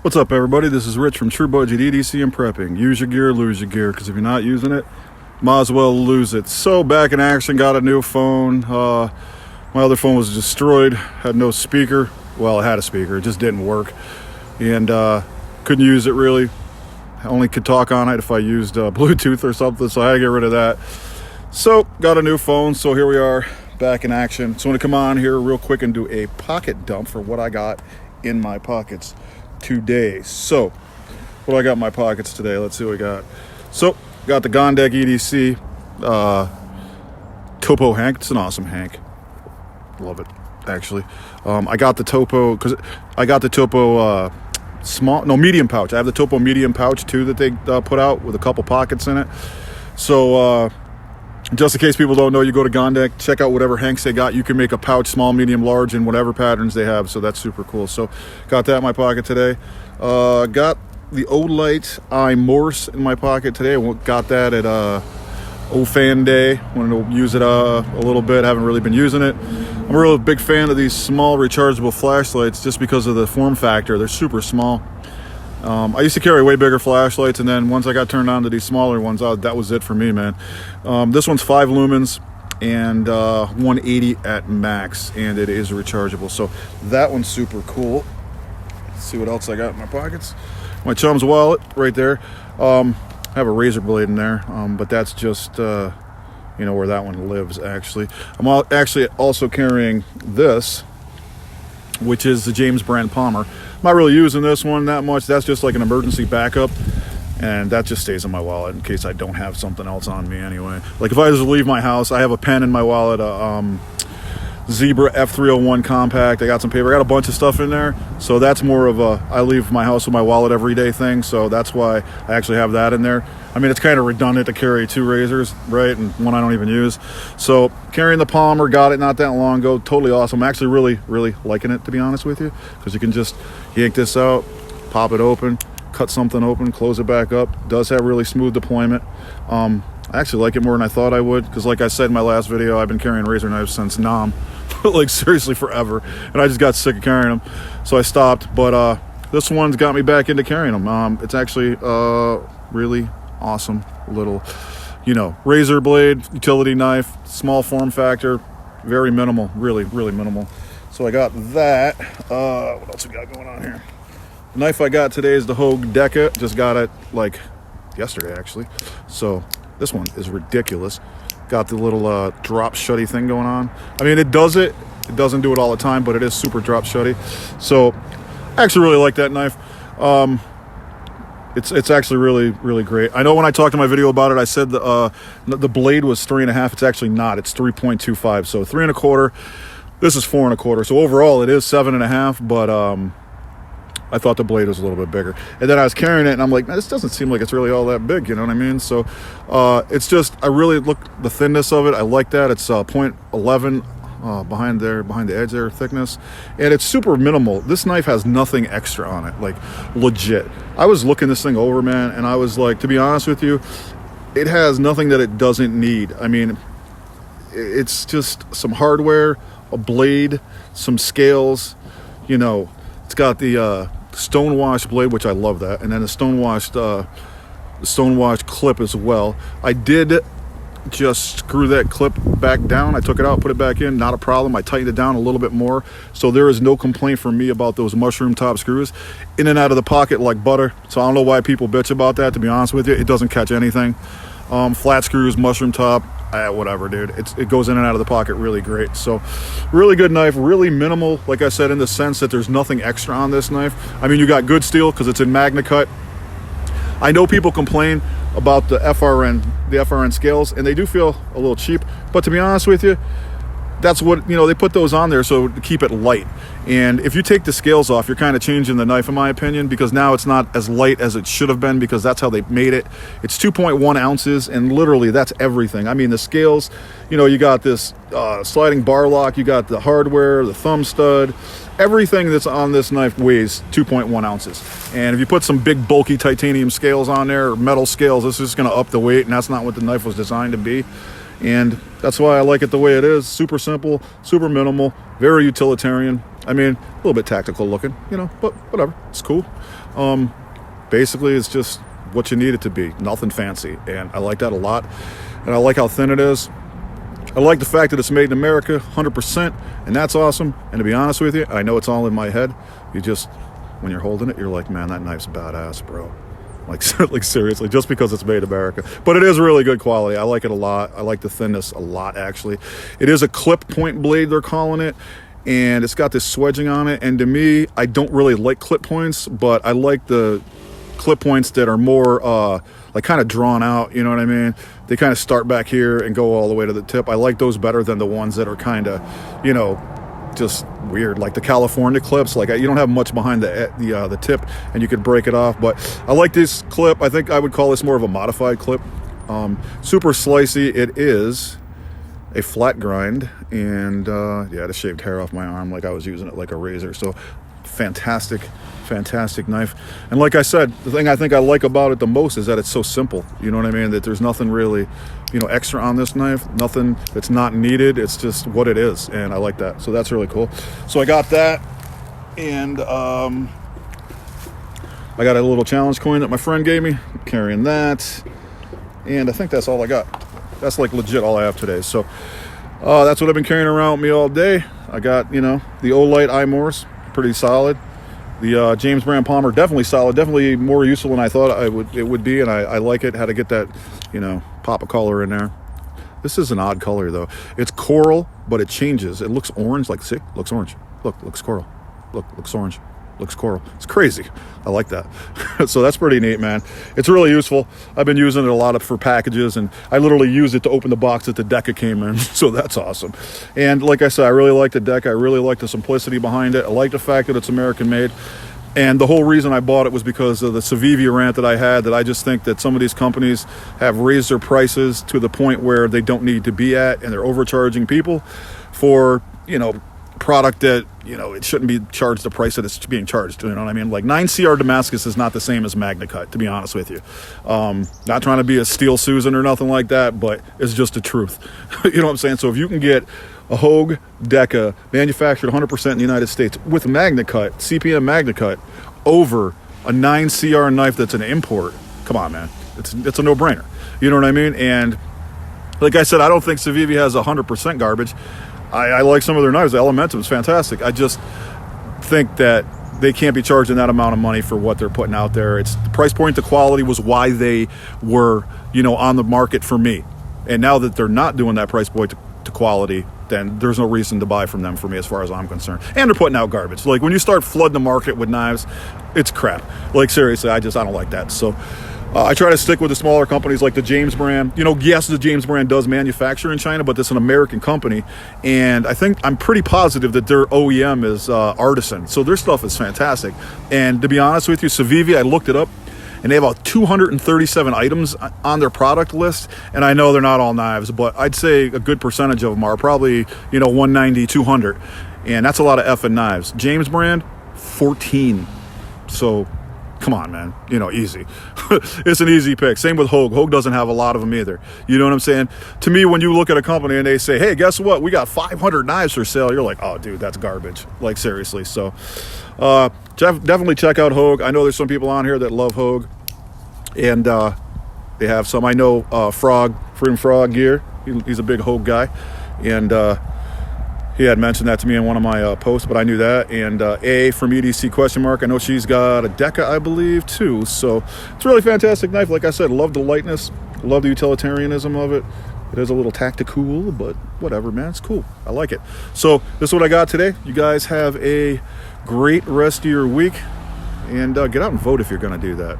What's up, everybody? This is Rich from True Budget EDC and Prepping. Use your gear, lose your gear, because if you're not using it, might as well lose it. So, back in action, got a new phone. My other phone was destroyed, had no speaker. Well, it had a speaker, it just didn't work. And couldn't use it really. I only could talk on it if I used Bluetooth or something, so I had to get rid of that. So, got a new phone, so here we are, back in action. So I'm gonna come on here real quick and do a pocket dump for what I got in my pockets today. So what do I got in my pockets today? Let's see what we got. So got the Gondak EDC Topo Hank. It's an awesome Hank. Love it, actually. I got the Topo because I got the Topo medium pouch. I have the Topo medium pouch too that they put out with a couple pockets in it. So just in case people don't know, you go to Gondak, check out whatever Hanks they got. You can make a pouch, small, medium, large, in whatever patterns they have. So that's super cool. So got that in my pocket today. Got the Olight eye Morse in my pocket today. Got that at Fan Day. Wanted to use it a little bit. Haven't really been using it. I'm a real big fan of these small rechargeable flashlights just because of the form factor. They're super small. I used to carry way bigger flashlights, and then once I got turned on to these smaller ones, that was it for me, man. This one's 5 lumens and 180 at max, and it is rechargeable. So that one's super cool. Let's see what else I got in my pockets. My chum's wallet right there. I have a razor blade in there, but that's just where that one lives, actually. I'm actually also carrying this, which is the James brand Palmer. I'm not really using this one that much. That's just like an emergency backup, and that just stays in my wallet in case I don't have something else on me anyway. Like if I just leave my house, I have a pen in my wallet, Zebra F301 compact. I got some paper. I got a bunch of stuff in there, so that's more of a I leave my house with my wallet every day thing, so that's why I actually have that in there. I mean, it's kind of redundant to carry 2 razors, right, and one I don't even use. So carrying the Palmer, got it not that long ago. Totally awesome. I'm actually really liking it, to be honest with you, because you can just yank this out, pop it open, cut something open, close it back up. Does have really smooth deployment. I actually like it more than I thought I would, because like I said in my last video, I've been carrying razor knives since Nam, like seriously forever, and I just got sick of carrying them, so I stopped. But this one's got me back into carrying them. It's actually really awesome little, razor blade, utility knife, small form factor, very minimal, really minimal. So I got that. What else we got going on here? The knife I got today is the Hogue Deca. Just got it like yesterday, actually. So this one is ridiculous. Got the little drop shutty thing going on. I mean, it doesn't do it all the time, but it is super drop shutty. So I actually really like that knife. It's actually really great. I know when I talked in my video about it, I said the blade was 3.5. It's actually not. It's 3.25. So 3 1/4. This is 4 1/4. So overall, it is 7.5. But I thought the blade was a little bit bigger. And then I was carrying it, and I'm like, man, this doesn't seem like it's really all that big. You know what I mean? So it's just, I really look the thinness of it. I like that. It's 0.11. Behind the edge there, thickness, and it's super minimal. This knife has nothing extra on it, like legit. I was looking this thing over, man, and I was like, to be honest with you, it has nothing that it doesn't need. I mean, it's just some hardware, a blade, some scales, it's got the stonewashed blade, which I love that, and then the stonewashed clip as well. I did just screw that clip back down. I took it out, put it back in, not a problem. I tightened it down a little bit more, so there is no complaint from me about those mushroom top screws. In and out of the pocket like butter, so I don't know why people bitch about that, to be honest with you. It doesn't catch anything. Flat screws, mushroom top, whatever, dude. It goes in and out of the pocket really great. So really good knife, really minimal, like I said, in the sense that there's nothing extra on this knife. I mean, you got good steel because it's in Magna Cut. I know people complain about the FRN scales, and they do feel a little cheap, but to be honest with you, that's what, they put those on there so to keep it light. And if you take the scales off, you're kind of changing the knife, in my opinion, because now it's not as light as it should have been, because that's how they made it. It's 2.1 ounces, and literally that's everything. I mean, the scales, you got this sliding bar lock, you got the hardware, the thumb stud, everything that's on this knife weighs 2.1 ounces. And if you put some big bulky titanium scales on there, or metal scales, this is just going to up the weight, and that's not what the knife was designed to be. And that's why I like it the way it is. Super simple, super minimal, very utilitarian. I mean, a little bit tactical looking, you know, but whatever, it's cool. Basically, it's just what you need it to be, nothing fancy, and I like that a lot. And I like how thin it is. I like the fact that it's made in America, 100%, and that's awesome. And to be honest with you, I know it's all in my head. You just, when you're holding it, you're like, man, that knife's badass, bro. Like seriously, just because it's made in America. But it is really good quality. I like it a lot. I like the thinness a lot, actually. It is a clip point blade, they're calling it, and it's got this swedging on it. And to me, I don't really like clip points, but I like the clip points that are more like kind of drawn out, you know what I mean? They kind of start back here and go all the way to the tip. I like those better than the ones that are kind of, you know, just weird, like the California clips. Like you don't have much behind the tip, and you could break it off. But I like this clip. I think I would call this more of a modified clip. Super slicey. It is a flat grind, and yeah, the shaved hair off my arm, like I was using it like a razor. So fantastic knife. And like I said, the thing I think I like about it the most is that it's so simple, you know what I mean, that there's nothing really, you know, extra on this knife, nothing that's not needed. It's just what it is, and I like that. So that's really cool. So I got that, and I got a little challenge coin that my friend gave me. I'm carrying that, and I think that's all I got. That's like legit all I have today. So that's what I've been carrying around with me all day. I got, you know, the Olight iMoors, pretty solid. The James Brand Palmer, definitely solid, definitely more useful than I thought it would be, and I like it. Had to get that, you know, pop of color in there. This is an odd color though. It's coral, but it changes. It looks orange, like, see, looks orange. Look, looks coral. Look, looks orange. Looks coral. It's crazy. I like that. So that's pretty neat, man. It's really useful. I've been using it a lot for packages, and I literally used it to open the box that the Deca came in. So that's awesome. And like I said, I really like the Deca. I really like the simplicity behind it. I like the fact that it's American made. And the whole reason I bought it was because of the Civivi rant that I had, that I just think that some of these companies have raised their prices to the point where they don't need to be at, and they're overcharging people for, you know, product that, you know, it shouldn't be charged the price that it's being charged. You know what I mean? Like 9CR Damascus is not the same as MagnaCut, to be honest with you. Not trying to be a Steel Susan or nothing like that, but it's just the truth. You know what I'm saying? So if you can get a Hogue Deca manufactured 100% in the United States with MagnaCut, CPM MagnaCut, over a 9CR knife that's an import, come on, man. It's a no-brainer. You know what I mean? And like I said, I don't think Civivi has 100% garbage. I like some of their knives. The Elementum is fantastic. I just think that they can't be charging that amount of money for what they're putting out there. It's the price point to quality was why they were, you know, on the market for me. And now that they're not doing that price point to quality, then there's no reason to buy from them for me as far as I'm concerned. And they're putting out garbage. Like when you start flooding the market with knives, it's crap. Like seriously, I don't like that. So I try to stick with the smaller companies like the James Brand. You know, yes, the James Brand does manufacture in China, but it's an American company. And I'm pretty positive that their OEM is Artisan. So their stuff is fantastic. And to be honest with you, Civivi, I looked it up, and they have about 237 items on their product list. And I know they're not all knives, but I'd say a good percentage of them are probably, you know, 190, 200. And that's a lot of effing knives. James Brand, 14. So come on, man, you know, easy. It's an easy pick. Same with Hogue. Hogue doesn't have a lot of them either. You know what I'm saying? To me, when you look at a company and they say, hey, guess what? We got 500 knives for sale. You're like, oh, dude, that's garbage. Like, seriously. So definitely check out Hogue. I know there's some people on here that love Hogue. And they have some. I know Freedom Frog Gear. He's a big Hogue guy. And he had mentioned that to me in one of my posts, but I knew that. And A from EDC ? I know she's got a Deca, I believe, too. So it's a really fantastic knife. Like I said, love the lightness, love the utilitarianism of it. It is a little tactical, but whatever, man. It's cool. I like it. So this is what I got today. You guys have a great rest of your week. And get out and vote if you're going to do that.